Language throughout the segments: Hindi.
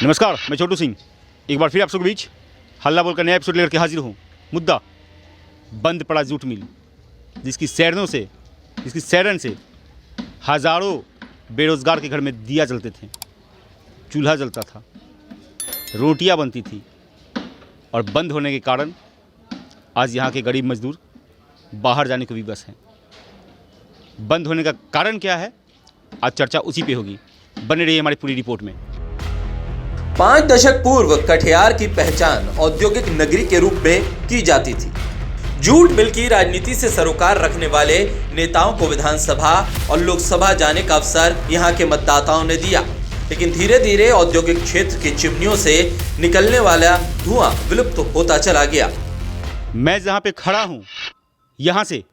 नमस्कार, मैं छोटू सिंह एक बार फिर आप सबके बीच हल्ला बोल कर नया एपिसोड लेकर के हाजिर हूँ। मुद्दा बंद पड़ा जूट मिल, जिसकी सैरन से हज़ारों बेरोज़गार के घर में दिया जलते थे, चूल्हा जलता था, रोटियां बनती थी और बंद होने के कारण आज यहाँ के गरीब मजदूर बाहर जाने को विवश हैं। बंद होने का कारण क्या है, आज चर्चा उसी पे होगी। बने रहिए हमारी पूरी रिपोर्ट में। 5 दशक पूर्व कटिहार की पहचान औद्योगिक नगरी के रूप में की जाती थी। जूट मिल की राजनीति से सरोकार रखने वाले नेताओं को विधानसभा और लोकसभा जाने का अवसर यहाँ के मतदाताओं ने दिया, लेकिन धीरे धीरे औद्योगिक क्षेत्र की चिमनियों से निकलने वाला धुआं विलुप्त होता चला गया। मैं जहाँ पे खड़ा हूँ, यहाँ से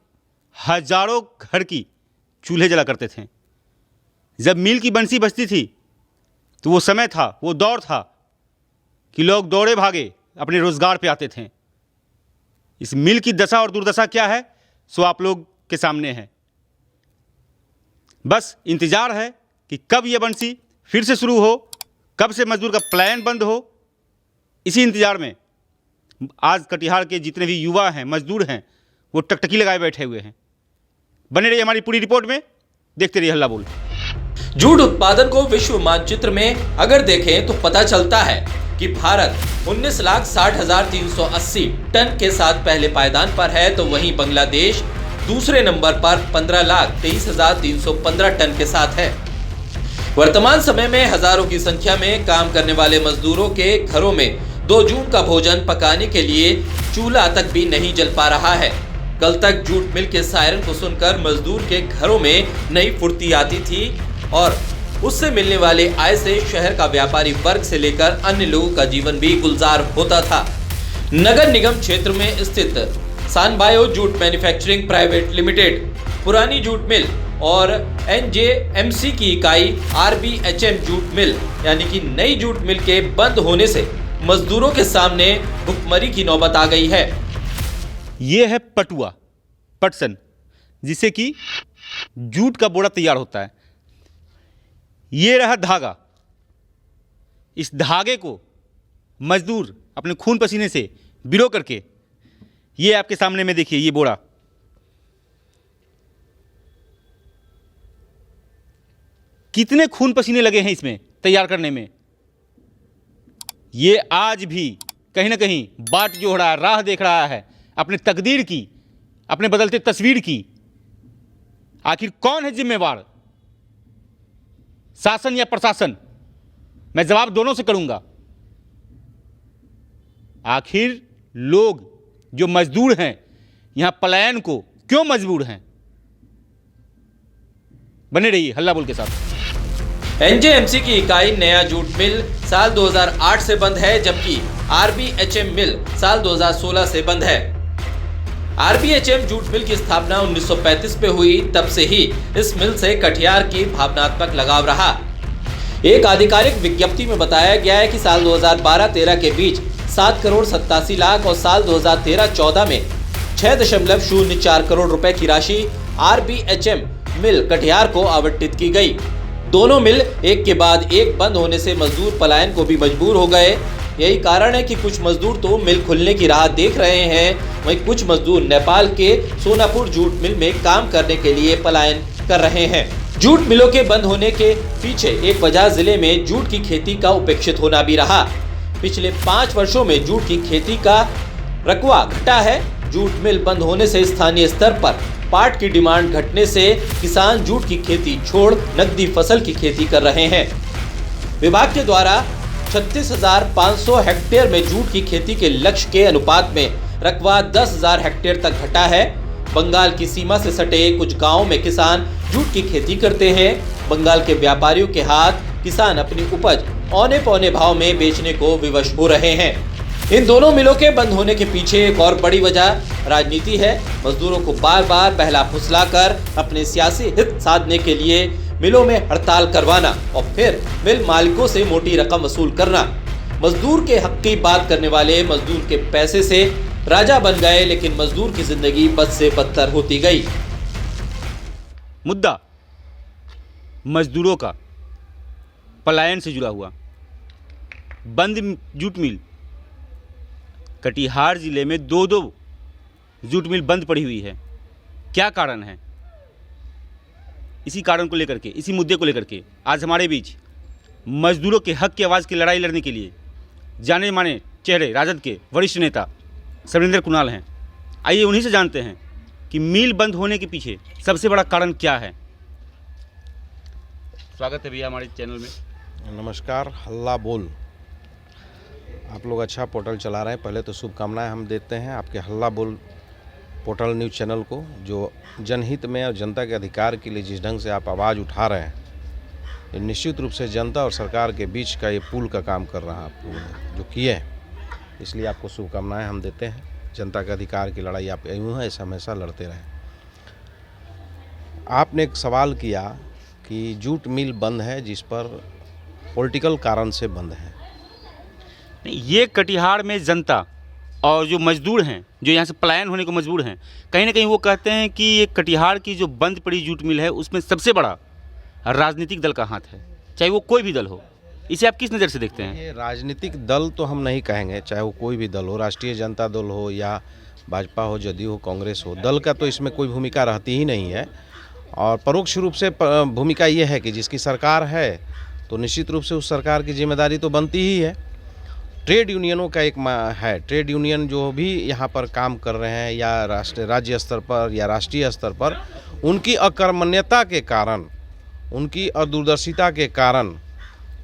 हजारों घर की चूल्हे जला करते थे। जब मिल की बंसी बजती थी तो वो समय था, वो दौर था कि लोग दौड़े भागे अपने रोजगार पे आते थे। इस मिल की दशा और दुर्दशा क्या है सो आप लोग के सामने है। बस इंतजार है कि कब ये बंसी फिर से शुरू हो, कब से मजदूर का पलायन बंद हो। इसी इंतजार में आज कटिहार के जितने भी युवा हैं, मजदूर हैं, वो टकटकी लगाए बैठे हुए हैं। बने रहिए हमारी पूरी रिपोर्ट में, देखते रहिए हल्ला बोल। जूट उत्पादन को विश्व मानचित्र में अगर देखें तो पता चलता है कि भारत 19,60,380 टन के साथ पहले पायदान पर है, तो वहीं बांग्लादेश दूसरे नंबर पर 15,23,315 टन के साथ है। वर्तमान समय में हजारों की संख्या में काम करने वाले मजदूरों के घरों में 2 जून का भोजन पकाने के लिए चूल्हा तक भी नहीं जल पा रहा है। कल तक जूट मिल के सायरन को सुनकर मजदूर के घरों में नई फुर्ती आती थी और उससे मिलने वाले आय से शहर का व्यापारी वर्ग से लेकर अन्य लोगों का जीवन भी गुलजार होता था। नगर निगम क्षेत्र में स्थित सानबायो जूट मैन्युफैक्चरिंग प्राइवेट लिमिटेड, पुरानी जूट मिल और एनजेएमसी की इकाई आरबीएचएम जूट मिल यानी कि नई जूट मिल के बंद होने से मजदूरों के सामने भुखमरी की नौबत आ गई है। ये है पटुआ, पटसन, जिससे कि जूट का बोरा तैयार होता है। ये रहा धागा। इस धागे को मजदूर अपने खून पसीने से बिरो करके, ये आपके सामने में देखिए, ये बोरा, कितने खून पसीने लगे हैं इसमें तैयार करने में। ये आज भी कहीं ना कहीं बाट जोड़ रहा है, राह देख रहा है अपने तकदीर की, अपने बदलते तस्वीर की। आखिर कौन है जिम्मेवार, शासन या प्रशासन? मैं जवाब दोनों से करूंगा। आखिर लोग जो मजदूर हैं यहां पलायन को क्यों मजबूर हैं? बने रहिए हल्ला बोल के साथ। एनजेएमसी की इकाई नया जूट मिल साल 2008 से बंद है, जबकि आरबीएचएम मिल साल 2016 से बंद है। आरबीएचएम जूट मिल की स्थापना 1935 में हुई, तब से ही इस मिल से कटिहार की भावनात्मक लगाव रहा। एक आधिकारिक विज्ञप्ति में बताया गया है कि साल 2012-13 के बीच 7,87,00,000 और साल 2013-14 में 6.04 करोड़ रुपए की राशि आरबीएचएम मिल कटिहार को आवंटित की गई। दोनों मिल एक के बाद एक बंद होने से मजदूर पलायन को भी मजबूर हो गए। यही कारण है कि कुछ मजदूर तो मिल खुलने की राह देख रहे हैं, वहीं कुछ मजदूर नेपाल के सोनापुर जूट मिल में काम करने के लिए पलायन कर रहे हैं। जूट मिलों के बंद होने के पीछे एक वजह जिले में जूट की खेती का उपेक्षित होना भी रहा। पिछले 5 वर्षों में जूट की खेती का रकबा घटा है। जूट मिल बंद होने से स्थानीय स्तर पर पाट की डिमांड घटने से किसान जूट की खेती छोड़ नकदी फसल की खेती कर रहे हैं। विभाग के द्वारा 36,500 हेक्टेयर में जूट की खेती के लक्ष्य के अनुपात में रकबा 10,000 हेक्टेयर तक घटा है। बंगाल की सीमा से सटे कुछ गांवों में किसान जूट की खेती करते हैं। बंगाल के व्यापारियों के हाथ किसान अपनी उपज औने पौने भाव में बेचने को विवश हो रहे हैं। इन दोनों मिलों के बंद होने के पीछे एक और बड़ी वजह राजनीति है। मजदूरों को बार बार बहला फुसलाकर अपने सियासी हित साधने के लिए मिलों में हड़ताल करवाना और फिर मिल मालिकों से मोटी रकम वसूल करना। मजदूर के हक की बात करने वाले मजदूर के पैसे से राजा बन गए, लेकिन मजदूर की जिंदगी बद से बदतर होती गई। मुद्दा मजदूरों का पलायन से जुड़ा हुआ। बंद जूट मिल, कटिहार ज़िले में 2 जूट मिल बंद पड़ी हुई है। क्या कारण है? इसी कारण को लेकर के, इसी मुद्दे को लेकर के आज हमारे बीच मजदूरों के हक की आवाज़ की लड़ाई लड़ने के लिए जाने माने चेहरे राजद के वरिष्ठ नेता सर्वेंद्र कुणाल हैं। आइए उन्हीं से जानते हैं कि मिल बंद होने के पीछे सबसे बड़ा कारण क्या है। स्वागत है भैया हमारे चैनल में। नमस्कार। हल्ला बोल, आप लोग अच्छा पोर्टल चला रहे हैं, पहले तो शुभकामनाएं हम देते हैं आपके हल्ला बोल पोर्टल न्यूज़ चैनल को, जो जनहित में और जनता के अधिकार के लिए जिस ढंग से आप आवाज़ उठा रहे हैं, ये निश्चित रूप से जनता और सरकार के बीच का ये पुल का काम कर रहा है आप लोगों ने जो किए हैं, इसलिए आपको शुभकामनाएं हम देते हैं। जनता के अधिकार की लड़ाई आप यूँ है ऐसा हमेशा लड़ते रहें। आपने एक सवाल किया कि जूट मिल बंद है, जिस पर पॉलिटिकल कारण से बंद है। नहीं, ये कटिहार में जनता और जो मजदूर हैं, जो यहाँ से पलायन होने को मजबूर हैं, कहीं ना कहीं वो कहते हैं कि ये कटिहार की जो बंद पड़ी जूट मिल है उसमें सबसे बड़ा राजनीतिक दल का हाथ है, चाहे वो कोई भी दल हो। इसे आप किस नज़र से देखते हैं? ये राजनीतिक दल तो हम नहीं कहेंगे, चाहे वो कोई भी दल हो, राष्ट्रीय जनता दल हो या भाजपा हो, जदयू हो, कांग्रेस हो, दल का तो इसमें कोई भूमिका रहती ही नहीं है। और परोक्ष रूप से भूमिका ये है कि जिसकी सरकार है तो निश्चित रूप से उस सरकार की जिम्मेदारी तो बनती ही है। ट्रेड यूनियनों का एक है, ट्रेड यूनियन जो भी यहाँ पर काम कर रहे हैं या राज्य स्तर पर या राष्ट्रीय स्तर पर, उनकी अकर्मण्यता के कारण, उनकी अदूरदर्शिता के कारण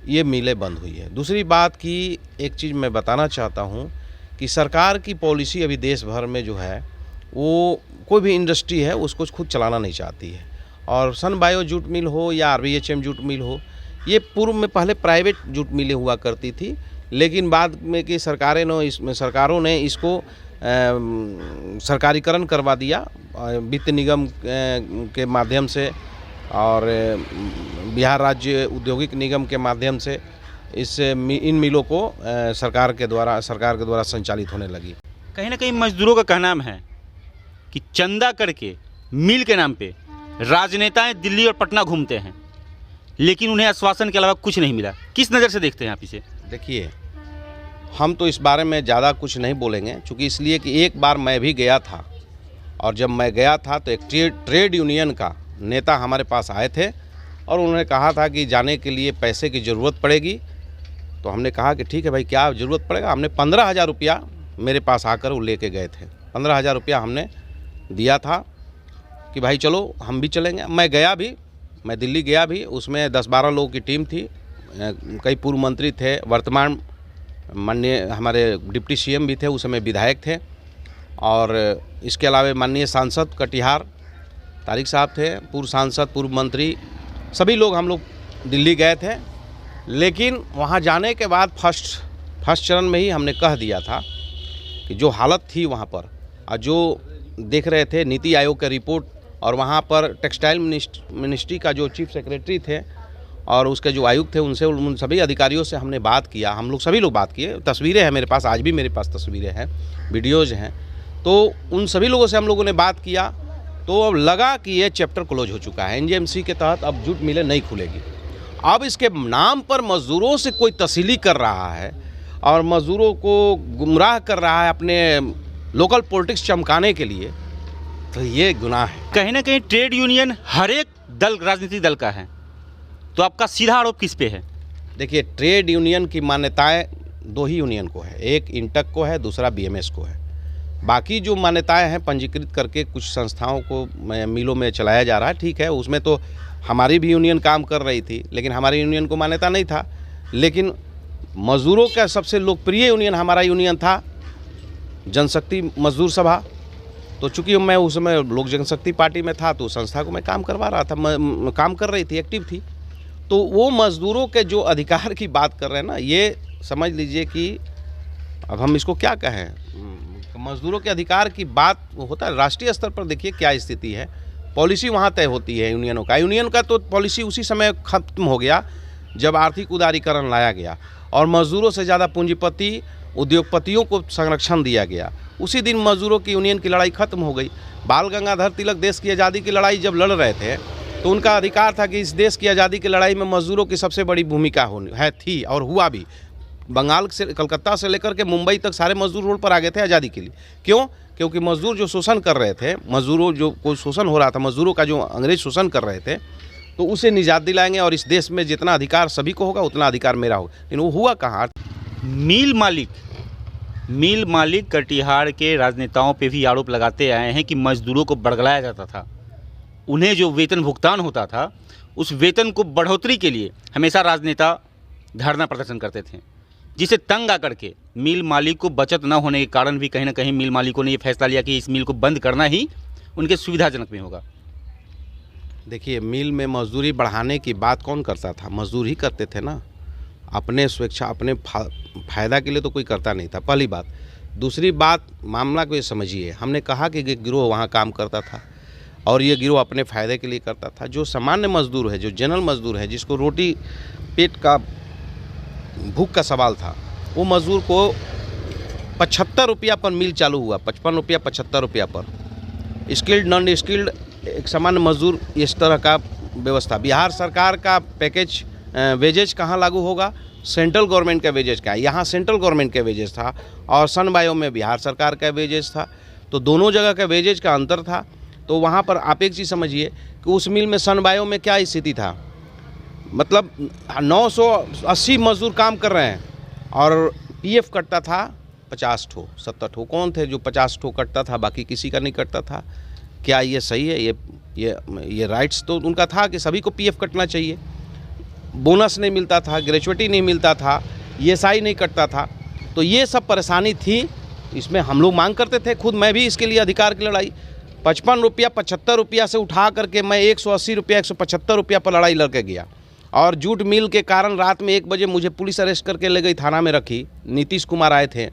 ये मिलें बंद हुई है। दूसरी बात की एक चीज़ मैं बताना चाहता हूँ कि सरकार की पॉलिसी अभी देश भर में जो है वो कोई भी इंडस्ट्री है उसको खुद चलाना नहीं चाहती है। और सन बायो जूट मिल हो या RBHM जूट मिल हो, ये पूर्व में पहले प्राइवेट जूट मिलें हुआ करती थी, लेकिन बाद में कि सरकारों ने इसको सरकारीकरण करवा दिया वित्त निगम के माध्यम से और बिहार राज्य औद्योगिक निगम के माध्यम से इन मिलों को सरकार के द्वारा संचालित होने लगी। कहीं ना कहीं मजदूरों का कहना है कि चंदा करके मिल के नाम पे राजनेताएं दिल्ली और पटना घूमते हैं, लेकिन उन्हें आश्वासन के अलावा कुछ नहीं मिला। किस नज़र से देखते हैं आप इसे? देखिए, हम तो इस बारे में ज़्यादा कुछ नहीं बोलेंगे, चूँकि इसलिए कि एक बार मैं भी गया था, और जब मैं गया था तो एक ट्रेड यूनियन का नेता हमारे पास आए थे और उन्होंने कहा था कि जाने के लिए पैसे की ज़रूरत पड़ेगी। तो हमने कहा कि ठीक है भाई, क्या ज़रूरत पड़ेगा। हमने 15,000 रुपया मेरे पास आकर वो लेके गए थे। 15,000 रुपया हमने दिया था कि भाई चलो हम भी चलेंगे। मैं गया भी, मैं दिल्ली गया भी, उसमें 10-12 लोगों की टीम थी, कई पूर्व मंत्री थे, वर्तमान माननीय हमारे डिप्टी CM भी थे, उस समय विधायक थे, और इसके अलावा माननीय सांसद कटिहार तारिक साहब थे, पूर्व सांसद, पूर्व मंत्री, सभी लोग हम लोग दिल्ली गए थे। लेकिन वहाँ जाने के बाद फर्स्ट चरण में ही हमने कह दिया था कि जो हालत थी वहाँ पर, और जो देख रहे थे नीति आयोग का रिपोर्ट, और वहाँ पर टेक्सटाइल मिनिस्ट्री का जो चीफ सेक्रेटरी थे और उसके जो आयुक्त थे, उनसे, उन सभी अधिकारियों से हमने बात किया। हम लोग सभी लोग बात किए, तस्वीरें हैं मेरे पास, आज भी मेरे पास तस्वीरें हैं, वीडियोज़ हैं। तो उन सभी लोगों से हम लोगों ने बात किया, तो अब लगा कि ये चैप्टर क्लोज हो चुका है। NJMC के तहत अब जूट मिलें नहीं खुलेगी। अब इसके नाम पर मज़दूरों से कोई तस्लीली कर रहा है और मज़दूरों को गुमराह कर रहा है अपने लोकल पॉलिटिक्स चमकाने के लिए, तो ये गुनाह है। कहीं ना कहीं ट्रेड यूनियन हर एक दल, राजनीतिक दल का है, तो आपका सीधा आरोप किस पे है? देखिए, ट्रेड यूनियन की मान्यताएं 2 ही यूनियन को है, एक इंटक को है, दूसरा BMS को है। बाकी जो मान्यताएं हैं पंजीकृत करके कुछ संस्थाओं को मिलों में चलाया जा रहा है, ठीक है, उसमें तो हमारी भी यूनियन काम कर रही थी, लेकिन हमारी यूनियन को मान्यता नहीं था। लेकिन मज़दूरों का सबसे लोकप्रिय यूनियन हमारा यूनियन था जनशक्ति मजदूर सभा। तो चूँकि मैं उस समय लोक जनशक्ति पार्टी में था, तो संस्था को मैं काम करवा रहा था, काम कर रही थी, एक्टिव थी। तो वो मज़दूरों के जो अधिकार की बात कर रहे हैं ना, ये समझ लीजिए कि अब हम इसको क्या कहें, मज़दूरों के अधिकार की बात होता है राष्ट्रीय स्तर पर। देखिए क्या स्थिति है, पॉलिसी वहाँ तय होती है यूनियनों का। यूनियन का तो पॉलिसी उसी समय खत्म हो गया जब आर्थिक उदारीकरण लाया गया और मज़दूरों से ज़्यादा पूंजीपति उद्योगपतियों को संरक्षण दिया गया। उसी दिन मज़दूरों की यूनियन की लड़ाई खत्म हो गई। बाल गंगाधर तिलक देश की आज़ादी की लड़ाई जब लड़ रहे थे तो उनका अधिकार था कि इस देश की आज़ादी की लड़ाई में मज़दूरों की सबसे बड़ी भूमिका थी और हुआ भी। बंगाल से, कलकत्ता से लेकर के मुंबई तक सारे मजदूर रोड पर आ गए थे आज़ादी के लिए। क्यों? क्योंकि मजदूर जो शोषण कर रहे थे, मजदूरों जो कोई शोषण हो रहा था, मजदूरों का जो अंग्रेज शोषण कर रहे थे, तो उसे निजात दिलाएंगे और इस देश में जितना अधिकार सभी को होगा उतना अधिकार मेरा होगा। लेकिन वो हुआ कहाँ? मिल मालिक कटिहार के राजनेताओं पे भी आरोप लगाते आए हैं कि मजदूरों को बरगलाया जाता था। उन्हें जो वेतन भुगतान होता था, उस वेतन को बढ़ोतरी के लिए हमेशा राजनेता धरना प्रदर्शन करते थे, जिसे तंग आकर के मिल मालिक को बचत न होने के कारण भी कहीं ना कहीं मिल मालिकों ने ये फैसला लिया कि इस मिल को बंद करना ही उनके सुविधाजनक में होगा। देखिए, मिल में मजदूरी बढ़ाने की बात कौन करता था? मजदूर ही करते थे ना। अपने स्वेच्छा, अपने फ़ायदा के लिए तो कोई करता नहीं था, पहली बात। दूसरी बात, मामला को ये समझिए, हमने कहा कि गिरोह वहाँ काम करता था और ये गिरोह अपने फ़ायदे के लिए करता था। जो सामान्य मजदूर है, जो जनरल मजदूर है, जिसको रोटी पेट का भूख का सवाल था, वो मजदूर को 75 रुपया पर मिल चालू हुआ, 55 रुपया 75 रुपया पर। स्किल्ड नॉन स्किल्ड एक सामान्य मजदूर, इस तरह का व्यवस्था। बिहार सरकार का पैकेज वेजेज कहाँ लागू होगा? सेंट्रल गवर्नमेंट का वेजेज का। यहाँ सेंट्रल गवर्नमेंट का वेजेज था और सन बायो में बिहार सरकार का वेजेज था, तो दोनों जगह का वेजेज का अंतर था। तो वहाँ पर आप एक चीज़ समझिए कि उस मिल में सन बायो में क्या स्थिति था, मतलब 980 मजदूर काम कर रहे हैं और पीएफ कटता था 50 ठो 70 ठो। कौन थे जो 50 ठो कटता था, बाकी किसी का नहीं कटता था? क्या ये सही है? ये राइट्स तो उनका था कि सभी को पीएफ कटना चाहिए। बोनस नहीं मिलता था, ग्रेचुइटी नहीं मिलता था, ईएसआई नहीं कटता था, तो ये सब परेशानी थी। इसमें हम लोग मांग करते थे, खुद मैं भी इसके लिए अधिकार की लड़ाई 55 रुपया 75 रुपया से उठा करके मैं 180 रुपया 175 रुपया पर लड़ाई लड़के गया। और जूट मिल के कारण रात में 1 बजे मुझे पुलिस अरेस्ट करके ले गई, थाना में रखी। नीतीश कुमार आए थे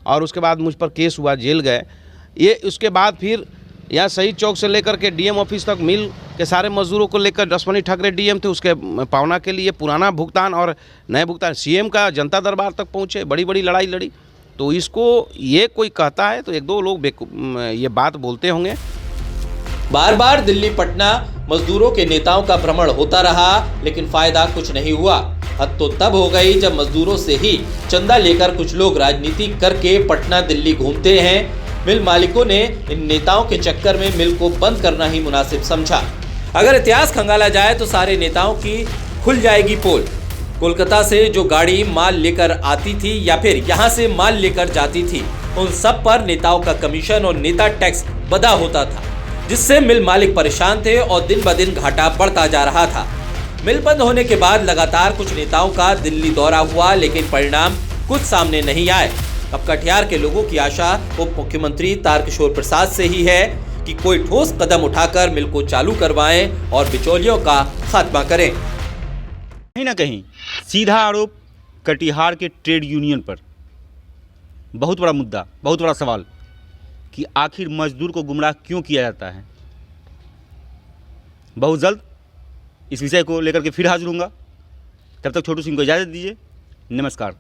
और उसके बाद मुझ पर केस हुआ, जेल गए। ये उसके बाद फिर यहाँ शहीद चौक से लेकर के डीएम ऑफिस तक मिल के सारे मजदूरों को लेकर रश्मनी ठाकरे डीएम थे, उसके पावना के लिए पुराना भुगतान और नए भुगतान सीएम का जनता दरबार तक पहुँचे, बड़ी बड़ी लड़ाई लड़ी। तो इसको ये कोई कहता है तो 1-2 लोग ये बात बोलते होंगे। बार बार दिल्ली पटना मजदूरों के नेताओं का भ्रमण होता रहा, लेकिन फायदा कुछ नहीं हुआ। हद तो तब हो गई जब मजदूरों से ही चंदा लेकर कुछ लोग राजनीति करके पटना दिल्ली घूमते हैं। मिल मालिकों ने इन नेताओं के चक्कर में मिल को बंद करना ही मुनासिब समझा। अगर इतिहास खंगाला जाए तो सारे नेताओं की खुल जाएगी पोल। कोलकाता से जो गाड़ी माल लेकर आती थी या फिर यहाँ से माल लेकर जाती थी, उन सब पर नेताओं का कमीशन और नेता टैक्स बदा होता था, जिससे मिल मालिक परेशान थे और दिन ब दिन घाटा बढ़ता जा रहा था। मिल बंद होने के बाद लगातार कुछ नेताओं का दिल्ली दौरा हुआ, लेकिन परिणाम कुछ सामने नहीं आए। अब कटिहार के लोगों की आशा उप मुख्यमंत्री तारकिशोर प्रसाद से ही है कि कोई ठोस कदम उठाकर मिल को चालू करवाएं और बिचौलियों का खात्मा करें। कहीं ना कहीं सीधा आरोप कटिहार के ट्रेड यूनियन पर। बहुत बड़ा मुद्दा, बहुत बड़ा सवाल कि आखिर मजदूर को गुमराह क्यों किया जाता है। बहुत जल्द इस विषय को लेकर के फिर हाजिर होऊंगा। तब तक छोटू सिंह को इजाज़त दीजिए। नमस्कार।